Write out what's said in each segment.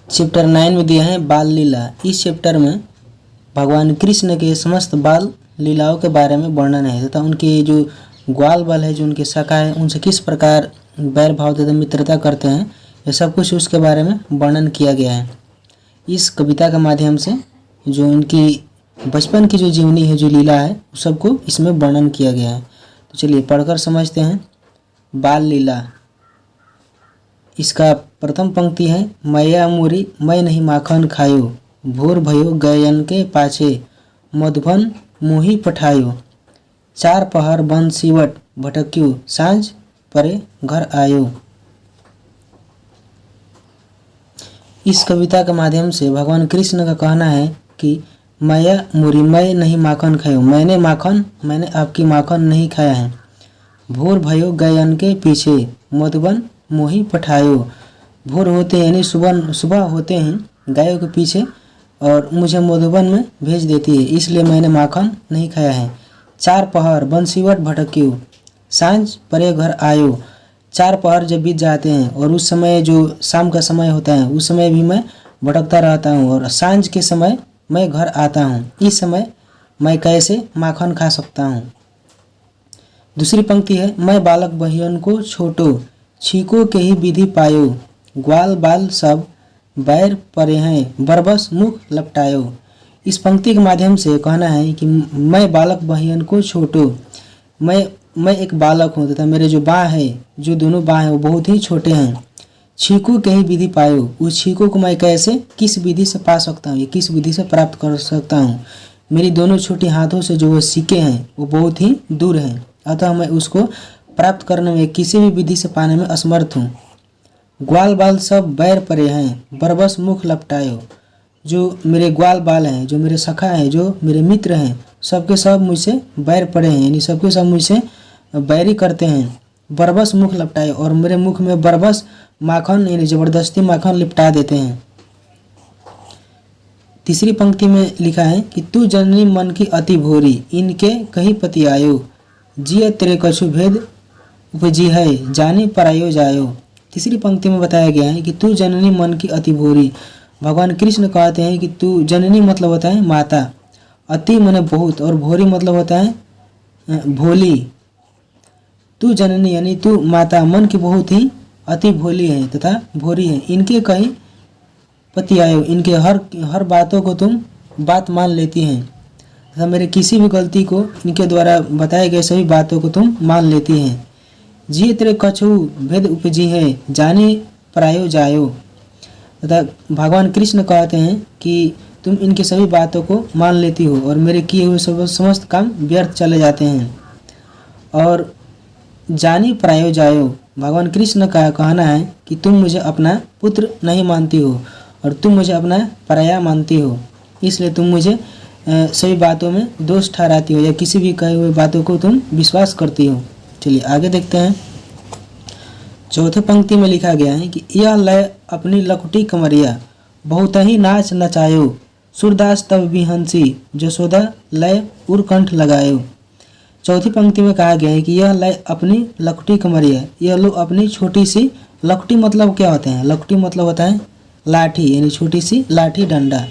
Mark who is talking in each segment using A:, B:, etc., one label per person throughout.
A: Chapter 9 में दिया है बाल लीला। इस चैप्टर में भगवान कृष्ण के समस्त बाल लीलाओं के बारे में वर्णन है तथा उनके जो ग्वाल बाल है, जो उनके सखा है, उनसे किस प्रकार बैर भाव तथा मित्रता करते हैं, ये सब कुछ उसके बारे में वर्णन किया गया है। इस कविता के माध्यम से जो उनकी बचपन की जो जीवनी है, जो लीला है, उस सबको इसमें वर्णन किया गया है। तो चलिए पढ़कर समझते हैं। बाल लीला, इसका प्रथम पंक्ति है, मैया मोरी मैं नहीं माखन खायो, भोर भयो गयन के पाछे, मधुबन मोही पठायो, चार पहर बन सिवट भटक्यो, सांझ परे घर आयो। इस कविता के माध्यम से भगवान कृष्ण का कहना है कि मैया मोरी मैं नहीं माखन खायो, मैंने आपकी माखन नहीं खाया है। भोर भयो गयन के पीछे, मधुबन मोही पठायो, भोर होते यानी सुबह होते हैं गायों के पीछे और मुझे मधुबन में भेज देती है, इसलिए मैंने माखन नहीं खाया है। चार पहर बंसीवट भटक्यो, सांझ परे घर आयो, चार पहर जब बीत जाते हैं और उस समय जो शाम का समय होता है, उस समय भी मैं भटकता रहता हूँ और सांझ के समय मैं घर आता हूँ, इस समय मैं कैसे माखन खा सकता हूँ। दूसरी पंक्ति है, मैं बालक बहियन को छोटो, छीको के ही विधि पायो, ग्वाल बाल सब बैर परे हैं, बरबस मुख लपटायो। इस पंक्ति के माध्यम से कहना है कि मैं बालक बहियन को छोटो, मैं एक बालक हूँ तथा मेरे जो बाँ है, जो दोनों बाँ हैं वो बहुत ही छोटे हैं। छीको के ही विधि पायो, उस छीको को मैं कैसे किस विधि से पा सकता हूँ, ये किस विधि से प्राप्त कर सकता हूँ। मेरी दोनों छोटी हाथों से जो वो सीके हैं वो बहुत ही दूर हैं, अतः मैं उसको प्राप्त करने में किसी भी विधि से पाने में असमर्थ हूँ। ग्वाल बाल सब बैर परे हैं, बरबस मुख लपटायो, जो मेरे ग्वाल बाल हैं, जो मेरे सखा हैं, जो मेरे मित्र हैं, सबके सब मुझसे बैर पड़े हैं, यानी सबके सब मुझसे बैरी करते हैं। बरबस मुख लपटाए, और मेरे मुख में बरबस माखन यानी जबरदस्ती माखन लिपटा देते हैं। तीसरी पंक्ति में लिखा है कि तू जननी मन की अति भोरी, इनके कहीं पति आयो, जिय तेरे कछु भेद उपजी है, जाने परायो जायो। तीसरी पंक्ति में बताया गया है कि तू जननी मन की अति भोरी। भगवान कृष्ण कहते हैं कि तू जननी मतलब होता है माता, अति माने बहुत, और भोरी मतलब होता है भोली। तू जननी यानी तू माता मन की बहुत ही अति भोली है तथा भोरी है। इनके कहीं पति आयो, इनके हर बातों को तुम बात मान लेती हैं तथा मेरे किसी भी गलती को इनके द्वारा बताए गए सभी बातों को तुम मान लेती हैं। जिये तेरे कछु भेद उपजी है, जाने परायो जायो। तथा भगवान कृष्ण कहते हैं कि तुम इनकी सभी बातों को मान लेती हो और मेरे किए हुए समस्त काम व्यर्थ चले जाते हैं। और जानी परायो जायो, भगवान कृष्ण का कहना है कि तुम मुझे अपना पुत्र नहीं मानती हो और तुम मुझे अपना पराया मानती हो, इसलिए तुम मुझे सभी बातों में दोष ठहराती हो या किसी भी कहे हुए बातों को तुम विश्वास करती हो। चलिए आगे देखते हैं। चौथे पंक्ति में लिखा गया है कि यह लय अपनी लकुटी कमरिया, बहुत ही नाच नचायो, सूरदास तब भी हंसी, जसोदा लय उरकंठ लगायो। चौथी पंक्ति में कहा गया है कि यह लय अपनी लकुटी कमरिया, यह लोग अपनी छोटी सी लकुटी मतलब क्या होते हैं, लकुटी मतलब होता है लाठी, यानी छोटी सी लाठी डंडा।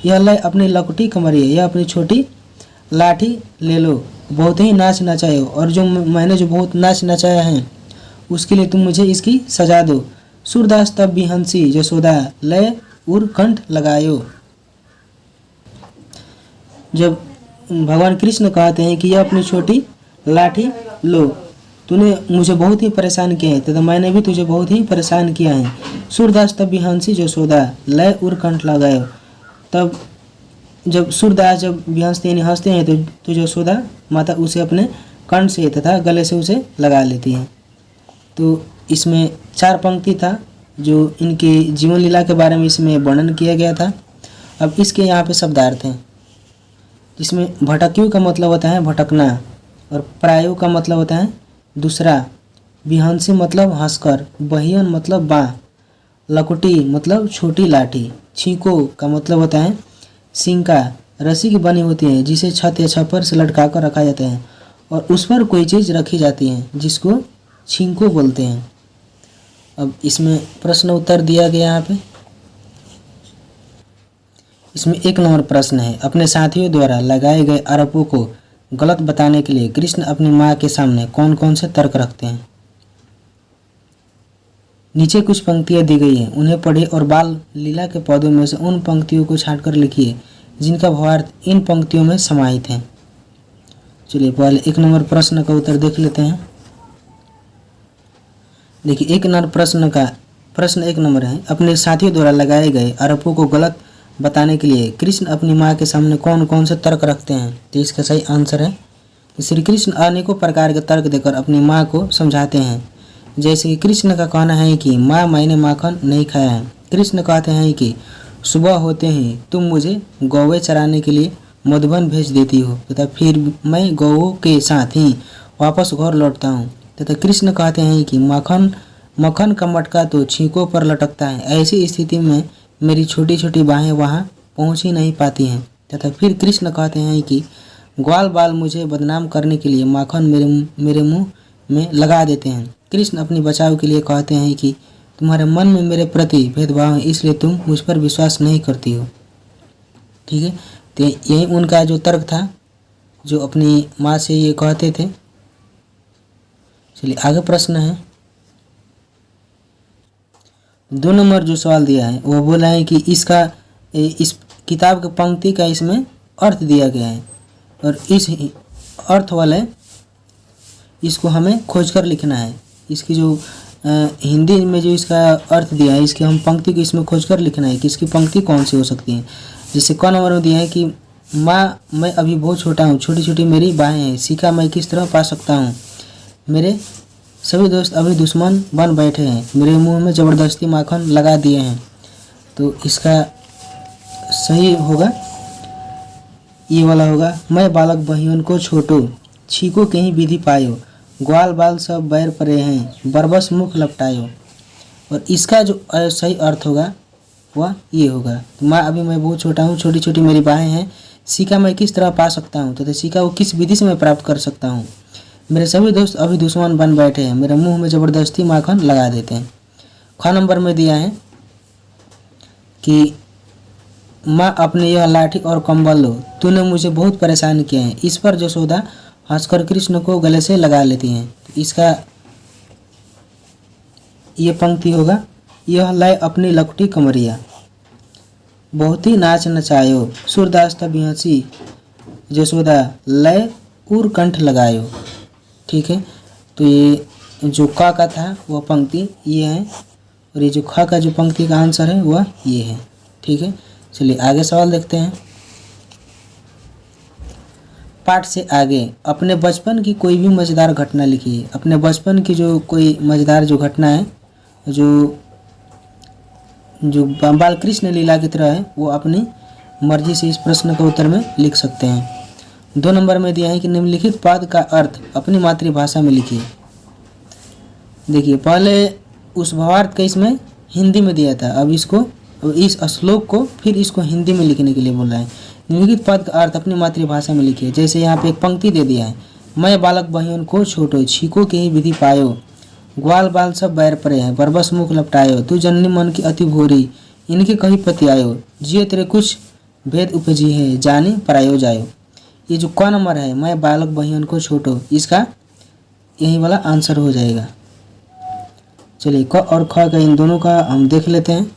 A: यह लय अपनी लकुटी कमरिया, यह अपनी छोटी लाठी ले लो, बहुत ही नाच नचायो, और जो मैंने जो बहुत नाच नचाया है उसके लिए तुम मुझे इसकी सजा दो। सूरदास तब भी हंसी, जसोदा लय उरकंठ लगायो। जब भगवान कृष्ण कहते हैं कि यह अपनी छोटी लाठी लो, तूने मुझे बहुत ही परेशान किया है तथा मैंने भी तुझे बहुत ही परेशान किया है। सूरदास तब भी हंसी, जसोदा लय उरकंठ लगायो। तब जब सूरदास जब भी हंसते हैं तो जसोदा माता उसे अपने कंठ से तथा गले से उसे लगा लेती हैं। तो इसमें 4 पंक्ति था जो इनके जीवन लीला के बारे में इसमें वर्णन किया गया था। अब इसके यहाँ पे शब्दार्थ हैं, जिसमें भटक्यू का मतलब होता है भटकना, और प्रायो का मतलब होता है दूसरा, विहंसी मतलब हंसकर, बहियन मतलब बाँ, लकुटी मतलब छोटी लाठी, छीको का मतलब होता है सिंका, रस्सी की बनी होती है जिसे छत या छप्पर से लटका कर रखा जाता है और उस पर कोई चीज़ रखी जाती है जिसको छींको बोलते हैं। अब इसमें प्रश्न उत्तर दिया गया यहाँ पे। इसमें 1 नंबर प्रश्न है, अपने साथियों द्वारा लगाए गए आरोपों को गलत बताने के लिए कृष्ण अपनी माँ के सामने कौन कौन से तर्क रखते हैं। नीचे कुछ पंक्तियाँ दी गई हैं, उन्हें पढ़िए और बाल लीला के पौधों में से उन पंक्तियों को छांटकर लिखिए जिनका भावार्थ इन पंक्तियों में समाहित है। चलिए पहले 1 नंबर प्रश्न का उत्तर देख लेते हैं। देखिए 1 नंबर प्रश्न 1 नंबर है, अपने साथियों द्वारा लगाए गए आरोपों को गलत बताने के लिए कृष्ण अपनी माँ के सामने कौन कौन से तर्क रखते हैं। तो इसका सही आंसर है कि श्री कृष्ण अनेकों प्रकार के तर्क देकर अपनी माँ को समझाते हैं। जैसे कि कृष्ण का कहना है कि माँ मैंने माखन नहीं खाया है। कृष्ण कहते हैं कि सुबह होते ही तुम मुझे गौवें चराने के लिए मधुबन भेज देती हो तथा फिर मैं गौओं के साथ ही वापस घर लौटता हूँ। तथा कृष्ण कहते हैं कि मक्खन का मटका तो छींकों पर लटकता है, ऐसी स्थिति में मेरी छोटी छोटी बाहें वहाँ पहुँच ही नहीं पाती हैं। तथा फिर कृष्ण कहते हैं कि ग्वाल बाल मुझे बदनाम करने के लिए माखन मेरे मुंह में लगा देते हैं। कृष्ण अपनी बचाव के लिए कहते हैं कि तुम्हारे मन में मेरे प्रति भेदभाव है, इसलिए तुम मुझ पर विश्वास नहीं करती हो। ठीक है, तो यही उनका जो तर्क था जो अपनी माँ से ये कहते थे। चलिए आगे प्रश्न है, 2 नंबर जो सवाल दिया है वो बोला है कि इस किताब के पंक्ति का इसमें अर्थ दिया गया है और इस अर्थ वाले इसको हमें खोजकर लिखना है। इसकी जो हिंदी में जो इसका अर्थ दिया है इसकी हम पंक्ति को इसमें खोजकर लिखना है कि इसकी पंक्ति कौन सी हो सकती है। जैसे क नंबर में दिया है कि माँ मैं अभी बहुत छोटा हूँ, छोटी छोटी मेरी बाहें हैं, सीखा मैं किस तरह पा सकता हूँ, मेरे सभी दोस्त अभी दुश्मन बन बैठे हैं, मेरे मुंह में ज़बरदस्ती माखन लगा दिए हैं। तो इसका सही होगा ये वाला होगा, मैं बालक बहियों को छोटो छीको कहीं विधि पायो, ग्वाल बाल सब बैर परे हैं, बरबस मुख लपटायो। और इसका जो सही अर्थ होगा वह ये होगा, माँ अभी मैं बहुत छोटा हूँ, छोटी छोटी मेरी बाहें हैं, सीखा मैं किस तरह पा सकता हूँ तथा सीखा वो किस विधि से मैं प्राप्त कर सकता हूँ, मेरे सभी दोस्त अभी दुश्मन बन बैठे हैं, मेरे मुंह में ज़बरदस्ती माखन लगा देते हैं। ख नंबर में दिया है कि माँ अपने यह लाठी और कंबल लो, तूने मुझे बहुत परेशान किया है। इस पर यशोदा हंसकर कृष्ण को गले से लगा लेती हैं। तो इसका ये पंक्ति होगा, यह लाए अपनी लखटी कमरिया, बहुत ही नाच नचायो, सूरदास तब हंसी यशोदा लय उर कंठ लगायो। ठीक है, तो ये जो क का था वह पंक्ति ये है और ये जो ख का जो पंक्ति का आंसर है वह ये है। ठीक है, चलिए आगे सवाल देखते हैं। पाठ से आगे अपने बचपन की कोई भी मज़ेदार घटना लिखिए। अपने बचपन की जो कोई मज़ेदार जो घटना है जो बाल कृष्ण लीला की तरह है वो अपनी मर्जी से इस प्रश्न के उत्तर में लिख सकते हैं। 2 नंबर में दिया है कि निम्नलिखित पद का अर्थ अपनी मातृभाषा में लिखिए। देखिए पहले उस भावार्थ का इसमें हिंदी में दिया था, अब इस श्लोक को फिर इसको हिंदी में लिखने के लिए बोल रहा है। निम्नलिखित पद का अर्थ अपनी मातृभाषा में लिखिए। जैसे यहाँ पे एक पंक्ति दे दिया है, मैं बालक बहियों को छोटो छीको के ही विधि पायो, ग्वाल बाल सब बैर परे हैं, बरबस मुख लपटायो, तू जननी मन की अति भोरी, इनके कहीं पति आयो, जिये तेरे कुछ भेद उपजी है, जाने परायो जायो। ये जो क नंबर है, मैं बालक बहियों को छोटो, इसका यही वाला आंसर हो जाएगा। चलिए क और ख का इन दोनों का हम देख लेते हैं।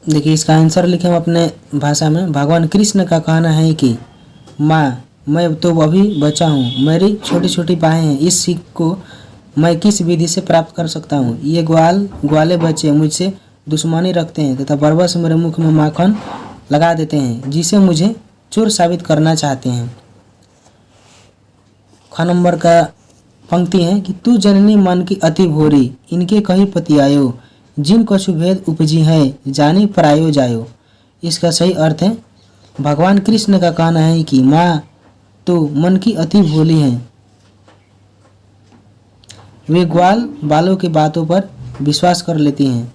A: देखिए इसका आंसर लिखे हम अपने भाषा में। भगवान कृष्ण का कहना है कि माँ मैं तो अभी बचा हूँ, मेरी छोटी छोटी बाहें हैं, इस सीख को मैं किस विधि से प्राप्त कर सकता हूँ। ये ग्वाले बच्चे मुझसे दुश्मनी रखते हैं तथा बरबस मेरे मुख में माखन लगा देते हैं, जिसे मुझे चोर साबित करना चाहते हैं। ख नंबर का पंक्ति है कि तू जननी मन की अति भोरी, इनके कहीं पति आयो, जिन कछु भेद उपजी है, जाने परायो जायो। इसका सही अर्थ है, भगवान कृष्ण का कहना है कि माँ तो मन की अति भोली है, वे ग्वाल बालों की बातों पर विश्वास कर लेती हैं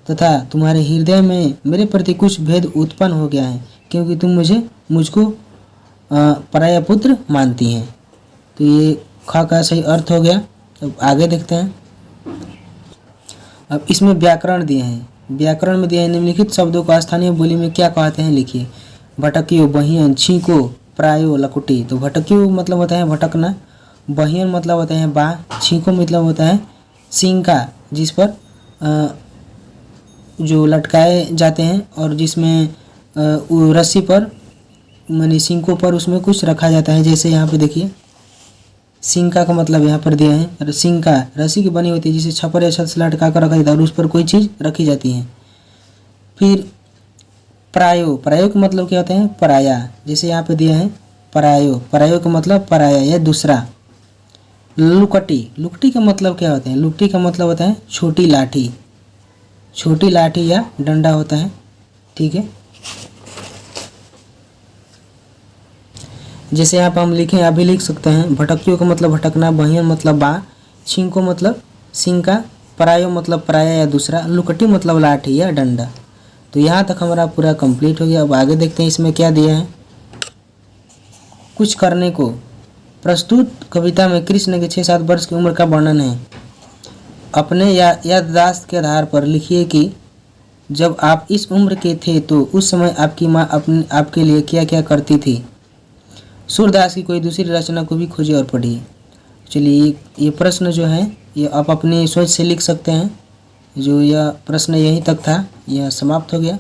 A: तथा तुम्हारे हृदय में मेरे प्रति कुछ भेद उत्पन्न हो गया है, क्योंकि तुम मुझको पराया पुत्र मानती हैं। तो ये ख का सही अर्थ हो गया। अब आगे देखते हैं। अब इसमें व्याकरण दिए हैं, व्याकरण में दिया है निम्नलिखित शब्दों को स्थानीय बोली में क्या कहते हैं, लिखिए। भटकियो, बहियन, छींको, प्रायो, लकुटी। तो भटकियो मतलब होता है भटकना, बहियन मतलब होता है बा, छींको मतलब होता है सिंका जिस पर जो लटकाए जाते हैं और जिसमें रस्सी पर माने सिंकों पर उसमें कुछ रखा जाता है। जैसे यहाँ पे देखिए सिंका का मतलब यहाँ पर दिया है, सिंका रस्सी की बनी होती है जिसे छप्पर या छत से लटका कर रखा जाता है और उस पर कोई चीज़ रखी जाती है। फिर प्रायो, प्रायो का मतलब क्या होता है, पराया। जैसे यहाँ पे दिया है परायो, परायो का मतलब पराया या दूसरा। लुकटी, लुकटी का मतलब क्या होता है, लुकटी का मतलब होता है छोटी लाठी, छोटी लाठी या डंडा होता है, ठीक है। जैसे यहाँ पर हम लिखें, अभी लिख सकते हैं, भटकियों का मतलब भटकना, बहियन मतलब बा, छींको मतलब सिंका, परायो मतलब पराया या दूसरा, लुकटी मतलब लाठी या डंडा। तो यहाँ तक हमारा पूरा कंप्लीट हो गया। अब आगे देखते हैं इसमें क्या दिया है। कुछ करने को, प्रस्तुत कविता में कृष्ण के 6-7 वर्ष की उम्र का वर्णन है। अपने याददाश्त के आधार पर लिखिए कि जब आप इस उम्र के थे तो उस समय आपकी माँ आपके लिए क्या क्या करती थी। सूरदास की कोई दूसरी रचना को भी खोजिए और पढ़िए। चलिए ये प्रश्न जो है ये आप अपनी सोच से लिख सकते हैं। जो यह प्रश्न यहीं तक था, यह समाप्त हो गया।